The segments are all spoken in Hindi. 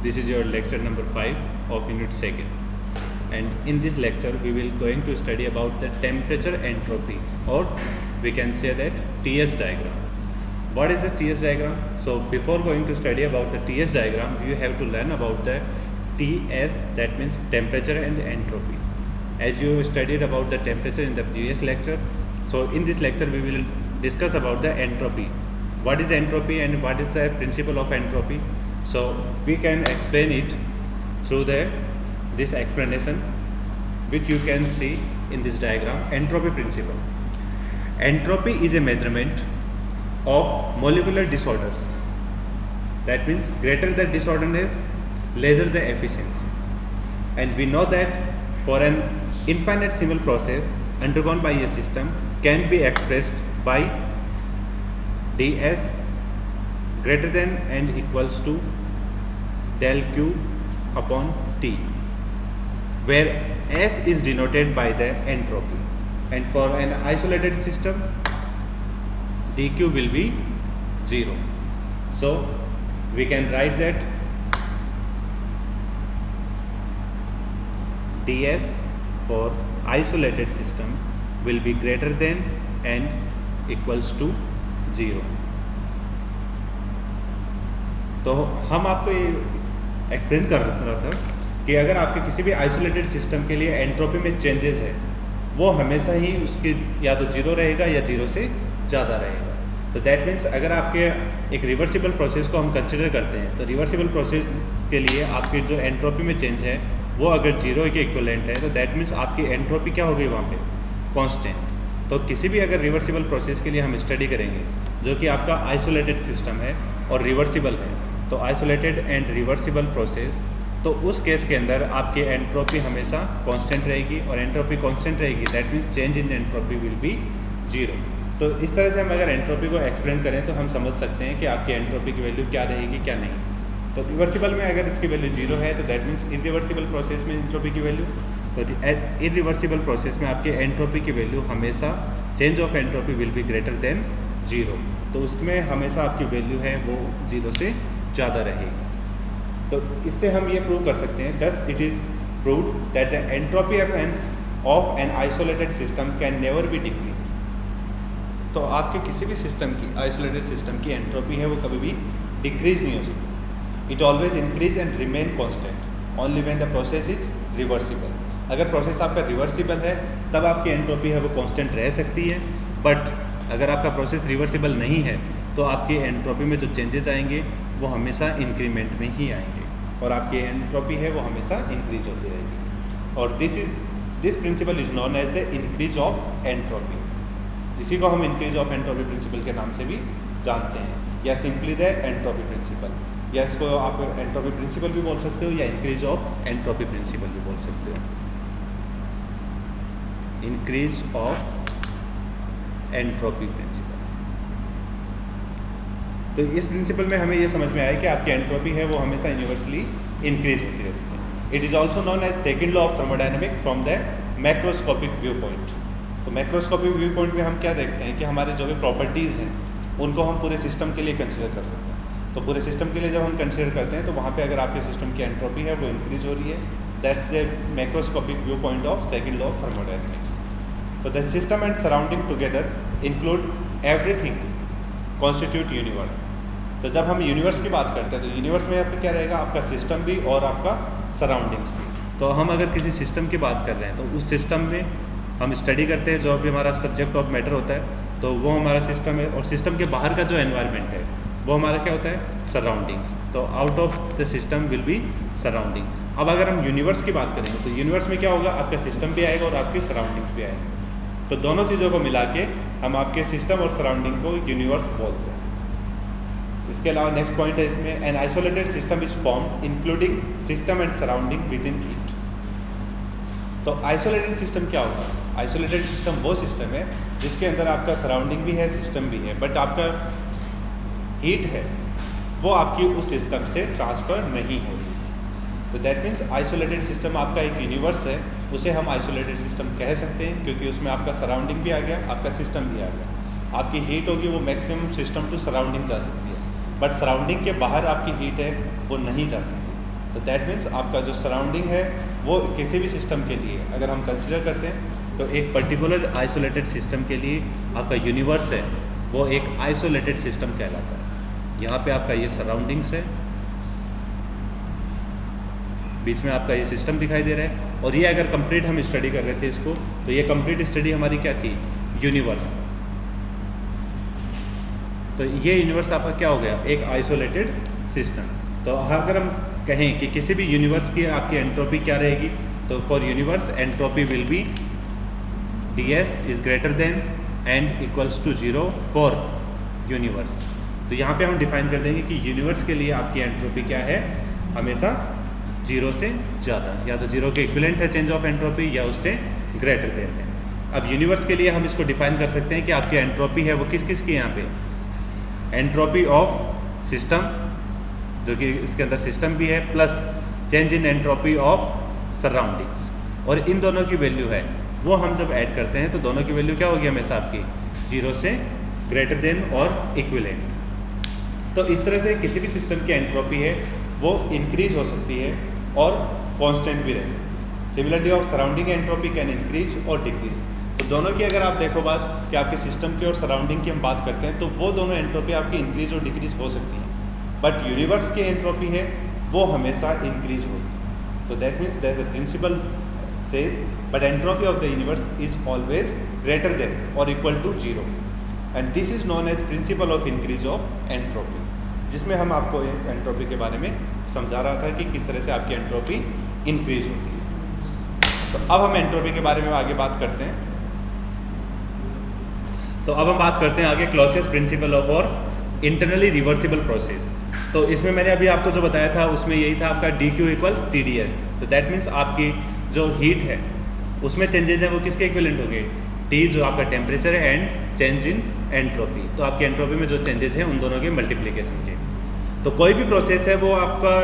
This is your lecture number 5 of unit 2nd, and in this lecture we will going to study about the temperature entropy, or we can say that TS diagram. What is the TS diagram? So before going to study about the TS diagram, you have to learn about the TS, that means temperature and entropy. As you studied about the temperature in the previous lecture, so in this lecture we will discuss about the entropy. What is entropy and what is the principle of entropy? So we can explain it through this explanation, which you can see in this diagram. Entropy principle. Entropy is a measurement of molecular disorders. That means greater the disorderness, lesser the efficiency. And we know that for an infinitesimal process undergone by a system can be expressed by ds greater than and equals to del q upon T, where S is denoted by the entropy, and for an isolated system dq will be 0. So we can write that ds for isolated system will be greater than and equals to 0. तो हम आपको ये एक्सप्लेन कर रहा था कि अगर आपके किसी भी आइसोलेटेड सिस्टम के लिए एंट्रोपी में चेंजेस है, वो हमेशा ही उसकी या तो 0 रहेगा या 0 से ज़्यादा रहेगा. तो दैट मीन्स अगर आपके एक रिवर्सिबल प्रोसेस को हम कंसिडर करते हैं, तो रिवर्सिबल प्रोसेस के लिए आपकी जो एंट्रोपी में चेंज है वो अगर 0 के इक्विवेलेंट है, तो दैट मीन्स आपकी एंट्रोपी क्या हो गई वहाँ पे, कांस्टेंट. तो किसी भी अगर रिवर्सिबल प्रोसेस के लिए हम स्टडी करेंगे जो कि आपका आइसोलेटेड सिस्टम है और रिवर्सिबल है, तो आइसोलेटेड एंड रिवर्सिबल प्रोसेस, तो उस केस के अंदर आपकी एंट्रोपी हमेशा कांस्टेंट रहेगी, और एंट्रोपी कांस्टेंट रहेगी that means change in entropy will B 0. तो इस तरह से हम अगर एंट्रोपी को एक्सप्लेन करें तो हम समझ सकते हैं कि आपकी एंट्रोपी की वैल्यू क्या रहेगी क्या नहीं. तो रिवर्सिबल में अगर इसकी वैल्यू 0 है तो दैट मीन्स इरिवर्सिबल प्रोसेस में एंट्रोपी की वैल्यू, तो इरिवर्सिबल प्रोसेस में आपके एंट्रोपी की वैल्यू हमेशा change of entropy will be greater than 0. तो उसमें हमेशा आपकी वैल्यू है वो 0 से ज़्यादा रहेगी. तो इससे हम ये प्रूव कर सकते हैं, thus it is proved that the entropy of an isolated system can never be decrease. तो आपके किसी भी सिस्टम की, आइसोलेटेड सिस्टम की एंट्रोपी है वो कभी भी डिक्रीज नहीं हो सकती. It always increase and remain constant only when the process is reversible. अगर प्रोसेस आपका रिवर्सिबल है तब आपकी एंट्रोपी है वो कॉन्स्टेंट रह सकती है, बट अगर आपका प्रोसेस रिवर्सिबल नहीं है तो आपकी एंट्रोपी में जो चेंजेस आएंगे वो हमेशा इंक्रीमेंट में ही आएंगे, और आपकी एंट्रोपी है वो हमेशा इंक्रीज होती रहेगी. और this principle is known as the increase of entropy. इसी को हम इंक्रीज ऑफ एंट्रोपी प्रिंसिपल के नाम से भी जानते हैं, या सिंपली द एंट्रोपी प्रिंसिपल, या इसको आप एंट्रोपी प्रिंसिपल भी बोल सकते हो या इंक्रीज ऑफ एंट्रोपी प्रिंसिपल भी बोल सकते हो. Increase of entropy principle. तो इस प्रिंसिपल में हमें ये समझ में आया कि आपकी एंट्रोपी है वो हमेशा यूनिवर्सली इंक्रीज होती रहती है. It is also known as second law of thermodynamic from the macroscopic view point. तो मैक्रोस्कोपिक व्यू पॉइंट में हम क्या देखते हैं कि हमारे जो भी प्रॉपर्टीज़ हैं उनको हम पूरे सिस्टम के लिए कंसिडर कर सकते हैं. तो पूरे सिस्टम के लिए जब हम कंसिडर करते हैं तो वहाँ पे अगर आपके सिस्टम की एंट्रोपी है वो इंक्रीज हो रही है, that's the macroscopic view point of second law of thermodynamics. तो the system and surrounding together include everything constitute universe. तो जब हम यूनिवर्स की बात करते हैं तो यूनिवर्स में आपका क्या रहेगा, आपका सिस्टम भी और आपका सराउंडिंग्स भी. तो हम अगर किसी सिस्टम की बात कर रहे हैं तो उस सिस्टम में हम स्टडी करते हैं जो भी हमारा सब्जेक्ट ऑफ मैटर होता है, तो वो हमारा सिस्टम है, और सिस्टम के बाहर का जो एनवायरनमेंट है वो हमारा क्या होता है, सराउंडिंग्स. तो out of the system will be surrounding. अब अगर हम यूनिवर्स की बात करेंगे तो यूनिवर्स में क्या होगा, आपका सिस्टम भी आएगा और आपकी सराउंडिंग्स भी आएगी. तो दोनों चीज़ों को मिला के हम आपके सिस्टम और सराउंडिंग को यूनिवर्स बोलते हैं. इसके अलावा नेक्स्ट पॉइंट है इसमें, an isolated system is form including system and surrounding with in it. तो आइसोलेटेड सिस्टम क्या होगा, आइसोलेटेड सिस्टम वो सिस्टम है जिसके अंदर आपका सराउंडिंग भी है, सिस्टम भी है, बट आपका हीट है वो आपकी उस सिस्टम से ट्रांसफ़र नहीं हो रही. तो दैट मीन्स आइसोलेटेड सिस्टम आपका एक यूनिवर्स है, उसे हम आइसोलेटेड सिस्टम कह सकते हैं, क्योंकि उसमें आपका सराउंडिंग भी आ गया, आपका सिस्टम भी आ गया. आपकी हीट होगी वो मैक्सिमम सिस्टम टू सराउंडिंग जा सकती है, बट सराउंडिंग के बाहर आपकी हीट है वो नहीं जा सकती. तो दैट मीन्स आपका जो सराउंडिंग है वो किसी भी सिस्टम के लिए अगर हम कंसिडर करते हैं तो एक पर्टिकुलर आइसोलेटेड सिस्टम के लिए आपका यूनिवर्स है वो एक आइसोलेटेड सिस्टम कहलाता है। यहाँ पे आपका ये सराउंडिंग्स है, बीच में आपका ये सिस्टम दिखाई दे रहा है, और ये अगर कंप्लीट हम स्टडी कर रहे थे इसको तो ये कंप्लीट स्टडी हमारी क्या थी, यूनिवर्स। तो ये यूनिवर्स आपका क्या हो गया, एक आइसोलेटेड सिस्टम। तो अगर हम कहें कि किसी भी यूनिवर्स की आपकी एंट्रोपी क्या रहेगी, तो for universe entropy will be ds is greater than and equals to 0 for universe. तो यहाँ पे हम डिफाइन कर देंगे कि यूनिवर्स के लिए आपकी एंट्रोपी क्या है, हमेशा 0 से ज़्यादा, या तो 0 के इक्विवेलेंट है चेंज ऑफ एंट्रोपी या उससे ग्रेटर देन है। अब यूनिवर्स के लिए हम इसको डिफाइन कर सकते हैं कि आपकी एंट्रोपी है वो किस किस की, यहाँ पे एंट्रोपी ऑफ सिस्टम जो कि इसके अंदर सिस्टम भी है, plus change in entropy of surroundings, और इन दोनों की वैल्यू है वो हम जब ऐड करते हैं तो दोनों की वैल्यू क्या होगी, हमेशा आपकी 0 से ग्रेटर देन और इक्विवेलेंट। तो इस तरह से किसी भी सिस्टम की एंट्रोपी है वो इंक्रीज हो सकती है और कांस्टेंट भी रह सकती है। Similarly of surrounding entropy can increase और डिक्रीज। तो दोनों की अगर आप देखो बात कि आपके सिस्टम की और सराउंडिंग की हम बात करते हैं तो वो दोनों एंट्रोपी आपकी इंक्रीज और डिक्रीज हो सकती है, बट यूनिवर्स की एंट्रोपी है वो हमेशा इंक्रीज होगी। तो that means there is a principle says but entropy of the universe is always greater than or equal to 0 and this is known as principle of increase of entropy, जिसमें हम आपको एंट्रोपी के बारे में समझा रहा था कि किस तरह से आपकी एंट्रोपी इंक्रीज होती है। तो अब हम एंट्रोपी के बारे में आगे बात करते हैं। तो अब हम बात करते हैं आगे क्लॉसियस प्रिंसिपल ऑफ और इंटरनली रिवर्सिबल प्रोसेस। तो इसमें मैंने अभी आपको जो बताया था उसमें यही था आपका dq इक्वल्स TdS। तो दैट मीन्स आपकी जो हीट है उसमें चेंजेस हैं वो किसके इक्विवेलेंट होंगे, T जो आपका टेम्परेचर है एंड चेंज इन एंट्रोपी। तो आपकी एंट्रोपी में जो चेंजेस हैं उन दोनों के मल्टीप्लिकेशन के। तो कोई भी प्रोसेस है वो आपका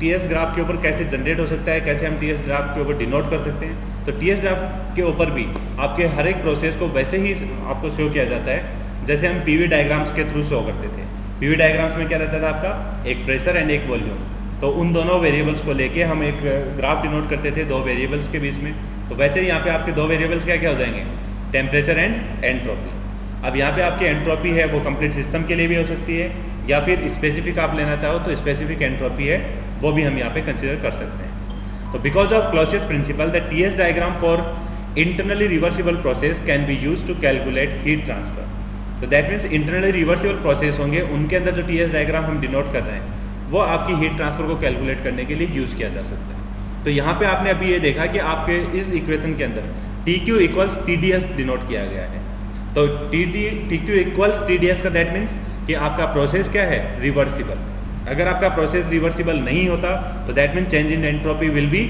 TS ग्राफ के ऊपर कैसे जनरेट हो सकता है, कैसे हम TS ग्राफ के ऊपर डिनोट कर सकते हैं। तो TS ग्राफ के ऊपर भी आपके हर एक प्रोसेस को वैसे ही आपको शो किया जाता है जैसे हम PV डायग्राम्स के थ्रू शो करते थे। PV डायग्राम्स में क्या रहता था आपका, एक प्रेशर एंड एक वॉल्यूम। तो उन दोनों वेरिएबल्स को लेके हम एक ग्राफ डिनोट करते थे दो वेरिएबल्स के बीच में। तो वैसे ही यहाँ पे आपके दो वेरिएबल्स क्या क्या हो जाएंगे, टेम्परेचर एंड एंट्रोपी। अब यहाँ पे आपकी एंट्रोपी है वो कंप्लीट सिस्टम के लिए भी हो सकती है, या फिर स्पेसिफिक आप लेना चाहो तो स्पेसिफिक एंट्रोपी है वो भी हम यहाँ पे कंसिडर कर सकते हैं। तो because of Clausius principle the TS diagram for internally reversible process can be use to calculate heat transfer. तो that means internally reversible process होंगे उनके अंदर जो TS डायग्राम हम डिनोट कर रहे हैं वो आपकी हीट ट्रांसफर को कैलकुलेट करने के लिए यूज़ किया जा सकता है। तो यहाँ पे आपने अभी ये देखा कि आपके इस इक्वेशन के अंदर TQ इक्वल्स TDS डिनोट किया गया है। तो TQ इक्वल्स TDS का दैट मीन्स कि आपका प्रोसेस क्या है, रिवर्सिबल। अगर आपका प्रोसेस रिवर्सिबल नहीं होता तो that means change in entropy will be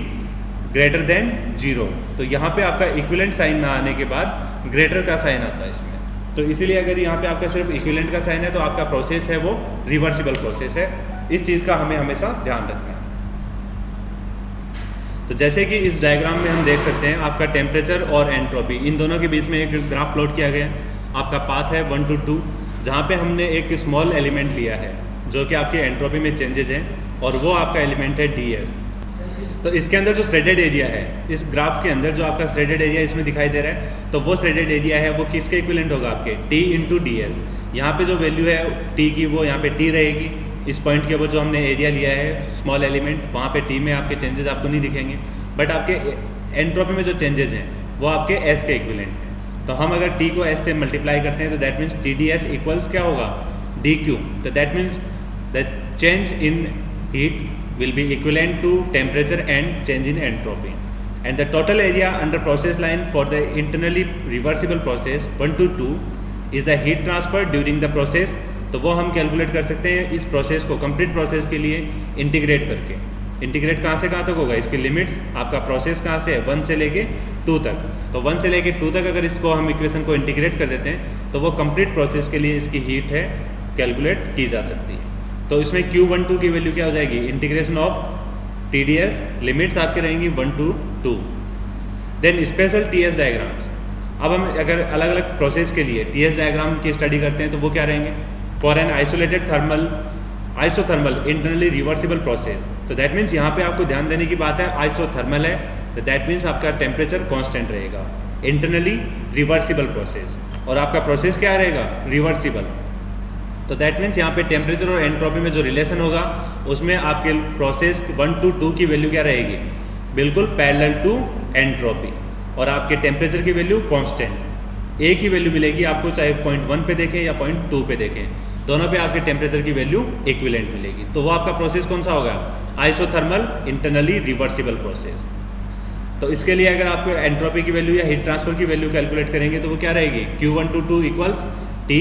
greater than 0। तो यहाँ पे आपका इक्विवेलेंट साइन ना आने के बाद ग्रेटर का साइन आता है इसमें। तो इसीलिए अगर यहाँ पे आपका सिर्फ इक्विवेलेंट का साइन है तो आपका प्रोसेस है वो रिवर्सिबल प्रोसेस है। इस चीज़ का हमें हमेशा ध्यान रखना है। तो जैसे कि इस डायग्राम में हम देख सकते हैं आपका टेम्परेचर और एंट्रोपी इन दोनों के बीच में एक ग्राफ प्लॉट किया गया है। आपका पाथ है 1 to 2 जहाँ पे हमने एक स्मॉल एलिमेंट लिया है जो कि आपके एंट्रोपी में चेंजेस हैं, और वो आपका एलिमेंट है DS। तो इसके अंदर जो थ्रेडेड एरिया है, इस ग्राफ के अंदर जो आपका थ्रेडेड एरिया इसमें दिखाई दे रहा है, तो वो थ्रेडेड एरिया है वो किसके इक्विवेलेंट होगा, आपके T into DS। यहाँ पे जो वैल्यू है T की वो यहाँ पे T रहेगी। इस पॉइंट के ऊपर जो हमने एरिया लिया है स्मॉल एलिमेंट, वहाँ पे T में आपके चेंजेस आपको नहीं दिखेंगे, बट आपके एंट्रोपी में जो चेंजेस हैं वो आपके S के इक्विवेलेंट हैं। तो हम अगर T को S से मल्टीप्लाई करते हैं तो दैट मीन्स TDS इक्वल्स क्या होगा, DQ। तो that means the change in heat will be equivalent to temperature and change in entropy, and the total area under process line for the internally reversible process 1 to 2 is the heat transfer during the process। तो वो हम कैलकुलेट कर सकते हैं इस प्रोसेस को कंप्लीट प्रोसेस के लिए इंटीग्रेट करके। इंटीग्रेट कहाँ से कहाँ तक होगा, इसकी लिमिट्स आपका प्रोसेस कहाँ से है 1 से लेके 2 तक। तो 1 से लेके 2 तक अगर इसको हम इक्वेशन को इंटीग्रेट कर देते हैं तो वो कंप्लीट प्रोसेस के लिए इसकी हीट है कैलकुलेट की जा सकती है। तो इसमें Q12 की वैल्यू क्या हो जाएगी, इंटीग्रेशन ऑफ TDS, लिमिट्स आपके रहेंगी 1 to 2। Then special TS diagrams. अब हम अगर अलग अलग प्रोसेस के लिए TS डायग्राम की स्टडी करते हैं तो वो क्या रहेंगे, for an isolated thermal isothermal internally reversible process तो दैट मीन्स यहाँ पे आपको ध्यान देने की बात है, आइसोथर्मल है तो दैट मीन्स आपका टेम्परेचर कांस्टेंट रहेगा, इंटरनली रिवर्सिबल प्रोसेस, और आपका प्रोसेस क्या रहेगा, रिवर्सिबल। तो दैट मीन्स यहाँ पे टेम्परेचर और एंट्रोपी में जो रिलेशन होगा उसमें आपके प्रोसेस 1 to 2 की वैल्यू क्या रहेगी, बिल्कुल पैरेलल टू एंट्रोपी, और आपके टेम्परेचर की वैल्यू कांस्टेंट एक ही वैल्यू मिलेगी आपको, चाहे 0.1 पे देखें या 0.2 पे देखें, दोनों पे आपके टेम्परेचर की वैल्यू इक्विवेलेंट मिलेगी। तो वो आपका प्रोसेस कौन सा होगा, आइसोथर्मल इंटरनली रिवर्सिबल प्रोसेस। तो इसके लिए अगर आपको एंट्रोपी की वैल्यू या हीट ट्रांसफर की वैल्यू कैलकुलेट करेंगे तो वो क्या रहेगी, Q1 to 2 इक्वल्स T,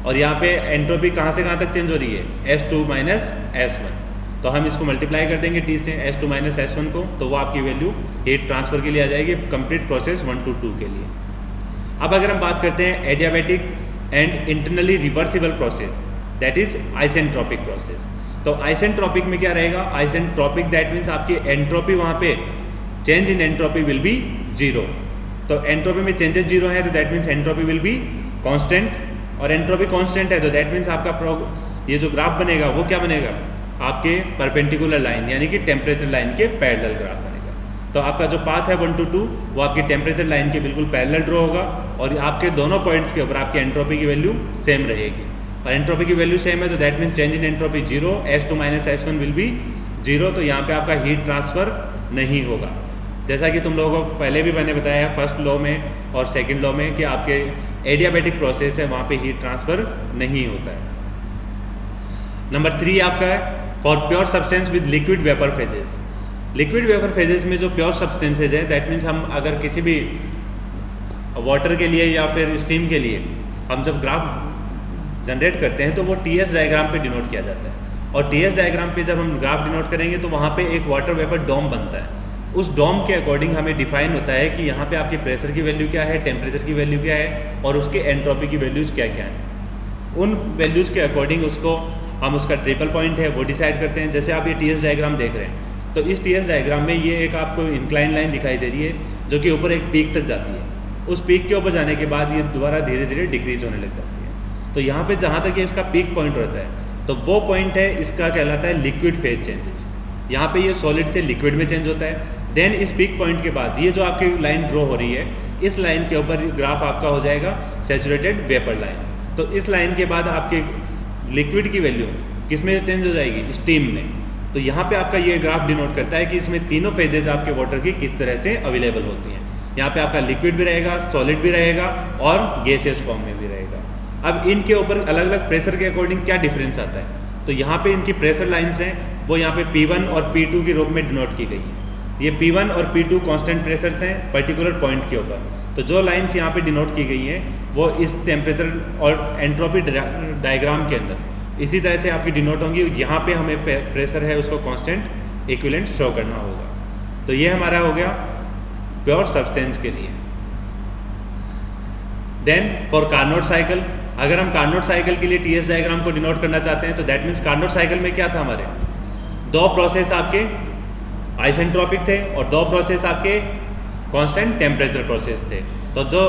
और यहाँ पे एंट्रोपी कहाँ से कहाँ तक चेंज हो रही है, S2 minus S1, तो हम इसको मल्टीप्लाई कर देंगे T से S2 minus S1 को, तो वो आपकी वैल्यू हीट ट्रांसफर के लिए आ जाएगी कंप्लीट प्रोसेस 1 to 2 के लिए। अब अगर हम बात करते हैं adiabatic and internally reversible process, that is isentropic process. तो आइसेंट्रोपिक में क्या रहेगा, आइसेंट्रोपिक दैट मीन्स आपकी एंट्रोपी वहाँ पे change in entropy will B 0, तो एंट्रोपी में चेंजेस 0 है तो that means entropy will be constant, और एंट्रोपी कांस्टेंट है तो दैट मीन्स आपका ये जो ग्राफ बनेगा वो क्या बनेगा, आपके परपेंडिकुलर लाइन यानी कि टेम्परेचर लाइन के पैरेलल ग्राफ बनेगा। तो आपका जो पाथ है 1 to 2 वो आपकी टेम्परेचर लाइन के बिल्कुल पैरेलल ड्रॉ होगा, और आपके दोनों पॉइंट्स के ऊपर आपकी एंट्रोपी की वैल्यू सेम रहेगी, और एंट्रोपी की वैल्यू सेम है तो that means change in entropy 0, S2 minus S1 will be 0, तो यहाँ पे आपका हीट ट्रांसफर नहीं होगा। जैसा कि तुम लोगों को पहले भी मैंने बताया फर्स्ट लॉ में और सेकंड लॉ में कि आपके एडियाबैटिक प्रोसेस है वहाँ पे हीट ट्रांसफर नहीं होता है। नंबर 3 आपका है for pure substance with liquid vapour phases. Liquid vapour phases में जो प्योर सब्सटेंसेज है दैट मीन्स हम अगर किसी भी वाटर के लिए या फिर स्टीम के लिए हम जब ग्राफ जनरेट करते हैं तो वो TS डायग्राम पे डिनोट किया जाता है, और TS डायग्राम पे जब हम ग्राफ डिनोट करेंगे तो वहाँ पे एक वाटर वेपर डोम बनता है। उस डोम के अकॉर्डिंग हमें डिफाइन होता है कि यहाँ पे आपकी प्रेशर की वैल्यू क्या है, टेम्परेचर की वैल्यू क्या है, और उसके एंट्रोपी की वैल्यूज़ क्या क्या है। उन वैल्यूज़ के अकॉर्डिंग उसको हम उसका ट्रिपल पॉइंट है वो डिसाइड करते हैं। जैसे आप ये TS डायग्राम देख रहे हैं तो इस TS डायग्राम में ये एक आपको इंक्लाइन लाइन दिखाई दे रही है जो कि ऊपर एक पीक तक जाती है, उस पीक के ऊपर जाने के बाद ये दोबारा धीरे धीरे डिक्रीज होने लग जाती है। तो यहाँ पे जहाँ तक ये इसका पीक पॉइंट रहता है तो वो पॉइंट है इसका कहलाता है लिक्विड फेज चेंजेस। यहाँ पे ये सॉलिड से लिक्विड में चेंज होता है। देन इस पीक पॉइंट के बाद ये जो आपकी लाइन ड्रॉ हो रही है इस लाइन के ऊपर ग्राफ आपका हो जाएगा सैचुरेटेड वेपर लाइन। तो इस लाइन के बाद आपके लिक्विड की वैल्यू किस में चेंज हो जाएगी, स्टीम में। तो यहाँ पे आपका ये ग्राफ डिनोट करता है कि इसमें तीनों फेजेस आपके वाटर की किस तरह से अवेलेबल होती हैं। यहाँ पे आपका लिक्विड भी रहेगा, सॉलिड भी रहेगा और गैसियस फॉर्म में भी रहेगा। अब इनके ऊपर अलग अलग प्रेशर के अकॉर्डिंग क्या डिफरेंस आता है, तो यहाँ पे इनकी प्रेशर लाइन्स हैं वो यहाँ पे P1 और P2 के रूप में डिनोट की गई है। ये P1 और P2 कांस्टेंट प्रेशर्स हैं पर्टिकुलर पॉइंट के ऊपर। तो जो लाइन्स यहाँ पे डिनोट की गई हैं वो इस टेम्परेचर और एंट्रोपी डायग्राम के अंदर इसी तरह से आपकी डिनोट होंगी। यहाँ पे हमें प्रेशर है उसको कांस्टेंट इक्विवेलेंट शो करना होगा। तो ये हमारा हो गया प्योर सब्सटेंस के लिए। देन फॉर कार्नोट साइकिल, अगर हम कार्नोट साइकिल के लिए TS डायग्राम को डिनोट करना चाहते हैं तो दैट मीन्स कार्नोट साइकिल में क्या था, हमारे दो प्रोसेस आपके आइसेंट्रोपिक थे और दो प्रोसेस आपके कांस्टेंट टेम्परेचर प्रोसेस थे। तो जो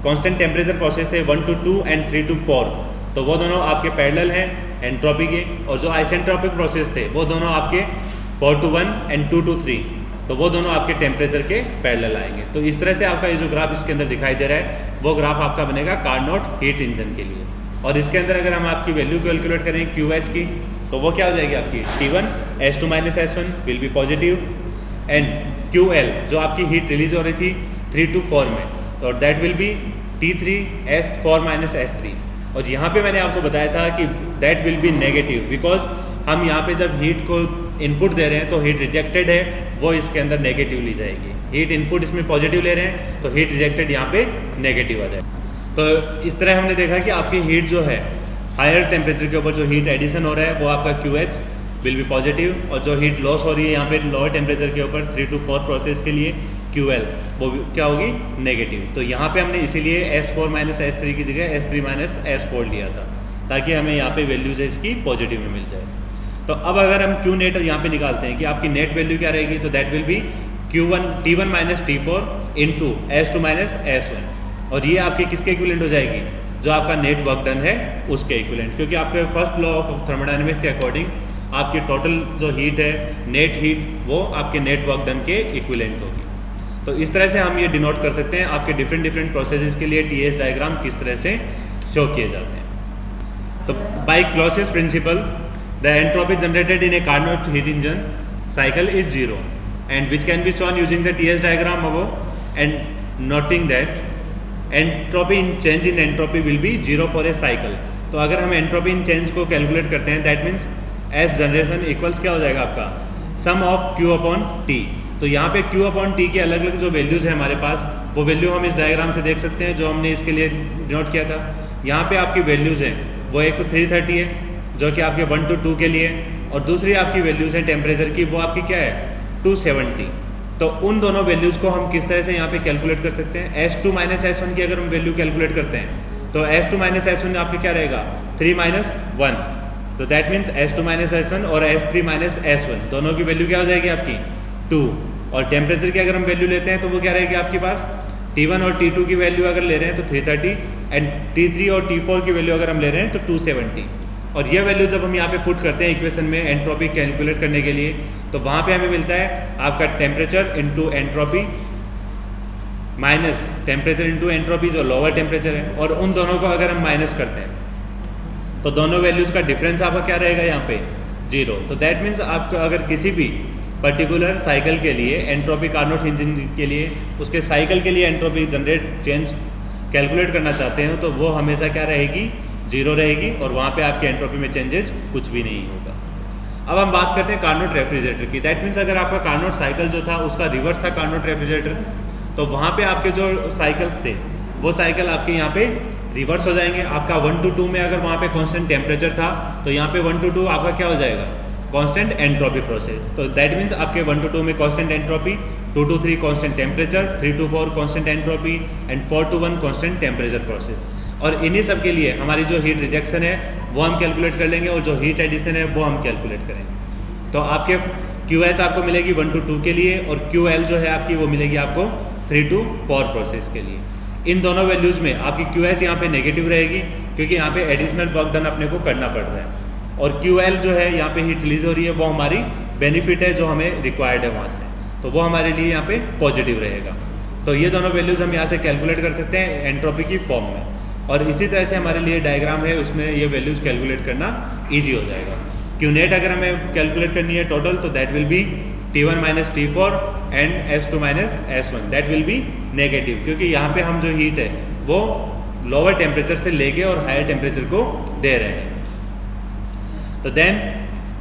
कांस्टेंट टेम्परेचर प्रोसेस थे 1 to 2 and 3 to 4 तो वो दोनों आपके पैरेलल हैं एंट्रोपी के, और जो आइसेंट्रोपिक प्रोसेस थे वो दोनों आपके 4 to 1 and 2 to 3 तो वो दोनों आपके टेम्परेचर के पैरेलल आएंगे। तो इस तरह से आपका ये जो ग्राफ इसके अंदर दिखाई दे रहा है वो ग्राफ आपका बनेगा कार्नोट हीट इंजन के लिए। और इसके अंदर अगर हम आपकी वैल्यू कैलकुलेट करें QH की तो वो क्या हो जाएगी आपकी T1 S2 minus S1 will be positive and QL जो आपकी हीट रिलीज हो रही थी 3 to 4 में तो that will be T3 S4 minus S3। और यहाँ पे मैंने आपको बताया था कि that will be negative because हम यहाँ पे जब हीट को इनपुट दे रहे हैं तो हीट रिजेक्टेड है वो इसके अंदर नेगेटिव ली जाएगी। हीट इनपुट इसमें पॉजिटिव ले रहे हैं तो हीट रिजेक्टेड यहाँ पे नेगेटिव आ जाए। तो इस तरह हमने देखा कि आपकी हीट जो है हायर टेम्परेचर के ऊपर जो हीट एडिशन हो रहा है वो आपका QH विल बी पॉजिटिव, और जो हीट लॉस हो रही है यहाँ पे लोअर टेम्परेचर के ऊपर 3 to 4 प्रोसेस के लिए QL वो क्या होगी नेगेटिव। तो यहाँ पे हमने इसीलिए S4 minus S3 की जगह S3 minus S4 लिया था ताकि हमें यहाँ पे वैल्यूज है इसकी पॉजिटिव में मिल जाए। तो अब अगर हम Q नेट यहाँ पे निकालते हैं कि आपकी नेट वैल्यू क्या रहेगी तो that will be T1 minus T4 into S2 minus S1, और ये आपके किसके इक्विवेलेंट हो जाएगी, जो आपका नेट वर्क डन है उसके इक्विवेलेंट। क्योंकि आपके फर्स्ट लॉ ऑफ थर्मोडायनेमिक्स के अकॉर्डिंग आपकी टोटल जो हीट है, नेट हीट, वो आपके नेट वर्क डन के इक्विवेलेंट होगी। तो इस तरह से हम ये डिनोट कर सकते हैं आपके डिफरेंट प्रोसेसेस के लिए TS डायग्राम किस तरह से शो किए जाते हैं। तो by Clausius principle the entropy generated in a Carnot heat engine cycle is zero and which can be shown using the TS diagram above and noting that entropy in change in entropy will be zero for a cycle. तो अगर हम एंट्रोपी इन चेंज को कैलकुलेट करते हैं that means S generation equals क्या हो जाएगा आपका sum of Q upon T। तो यहाँ पे Q अपॉन T के अलग अलग जो वैल्यूज़ है हमारे पास, वो वैल्यू हम इस डायग्राम से देख सकते हैं जो हमने इसके लिए नोट किया था। यहाँ पे आपकी वैल्यूज़ हैं वो एक तो 330 है जो कि आपके 1 to 2 के लिए, और दूसरी आपकी वैल्यूज़ हैं टेम्परेचर की, वो आपकी क्या है 270। तो उन दोनों वैल्यूज़ को हम किस तरह से यहाँ पे कैलकुलेट कर सकते हैं, S2 माइनस S1 की अगर हम वैल्यू कैलकुलेट करते हैं तो S2 माइनस S1 आपके क्या रहेगा 3 माइनस 1, तो that means S2 minus S1 और S3 माइनस S1 दोनों की वैल्यू क्या हो जाएगी आपकी 2। और टेम्परेचर की अगर हम वैल्यू लेते हैं तो वो क्या रहेगी आपके पास T1 और T2 की वैल्यू अगर ले रहे हैं तो 330 एंड T3 और T4 की वैल्यू अगर हम ले रहे हैं तो 270। और ये वैल्यू जब हम यहाँ पे पुट करते हैं इक्वेशन में एंट्रोपी कैलकुलेट करने के लिए, तो वहाँ पे हमें मिलता है आपका temperature into entropy minus temperature into entropy जो लोअर टेम्परेचर है, और उन दोनों को अगर हम माइनस करते हैं तो दोनों वैल्यूज़ का डिफरेंस आपका क्या रहेगा यहाँ पे 0। तो दैट मीन्स आपको अगर किसी भी पर्टिकुलर साइकिल के लिए एंट्रोपी कार्नोट इंजन के लिए उसके साइकिल के लिए एंट्रोपी जनरेट चेंज कैलकुलेट करना चाहते हैं तो वो हमेशा क्या रहेगी 0 रहेगी, और वहाँ पे आपके एंट्रोपी में चेंजेस कुछ भी नहीं होगा। अब हम बात करते हैं कार्नोट रेफ्रिजरेटर की। दैट मीन्स अगर आपका कार्नोट साइकिल जो था उसका रिवर्स था कार्नोट रेफ्रिजरेटर, तो वहाँ पे आपके जो साइकिल्स थे वो साइकिल आपके यहाँ पे रिवर्स हो जाएंगे। आपका 1 to 2 में अगर वहाँ पे कांस्टेंट टेम्परेचर था तो यहाँ पे 1 to 2 आपका क्या हो जाएगा कांस्टेंट एंट्रोपी प्रोसेस। तो दैट मीन्स आपके 1 to 2 में constant entropy, 2 to 3 constant temperature, 3 to 4 constant entropy and 4 to 1 constant temperature process. और इन्हीं सब के लिए हमारी जो हीट रिजेक्शन है वो हम कैलकुलेट कर लेंगे और जो हीट एडिशन है वो हम कैलकुलेट करेंगे। तो आपके QS आपको मिलेगी 1 to 2 के लिए, और QL जो है आपकी वो मिलेगी आपको 3 to 4 प्रोसेस के लिए। इन दोनों वैल्यूज़ में आपकी QS यहाँ पे नेगेटिव रहेगी क्योंकि यहाँ पे एडिशनल वर्क डन अपने को करना पड़ रहा है, और QL जो है यहाँ पे हीट रिलीज हो रही है वो हमारी बेनिफिट है जो हमें रिक्वायर्ड है वहाँ से, तो वो हमारे लिए यहाँ पे पॉजिटिव रहेगा। तो ये दोनों वैल्यूज़ हम यहाँ से कैलकुलेट कर सकते हैं एंट्रोपी की फॉर्म में, और इसी तरह से हमारे लिए डायग्राम है उसमें ये वैल्यूज़ कैलकुलेट करना ईजी हो जाएगा। Qnet अगर हमें कैलकुलेट करनी है टोटल तो that will be T1 minus T4 and S2 minus S1 that will be negative, क्योंकि यहाँ पे हम जो हीट है वो लोअर टेम्परेचर से लेके और हायर टेम्परेचर को दे रहे हैं। तो then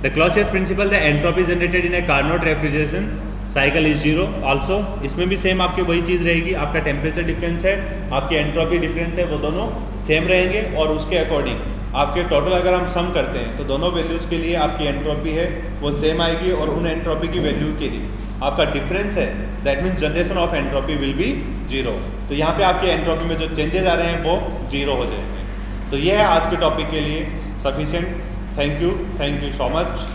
the Clausius principle the entropy generated in a Carnot refrigeration cycle is 0 also. इसमें भी सेम आपकी वही चीज़ रहेगी, आपका टेम्परेचर डिफरेंस है, आपकी एंट्रोपी डिफरेंस है, वो दोनों सेम रहेंगे, और उसके अकॉर्डिंग आपके टोटल अगर हम सम करते हैं तो दोनों वैल्यूज़ के लिए आपकी एंट्रोपी है वो सेम आएगी, और उन एंट्रोपी की वैल्यू के लिए आपका डिफरेंस है that means generation of entropy will B 0। तो यहाँ पे आपकी एंट्रोपी में जो चेंजेस आ रहे हैं वो 0 हो जाएंगे। तो ये है आज के टॉपिक के लिए sufficient. Thank you so much.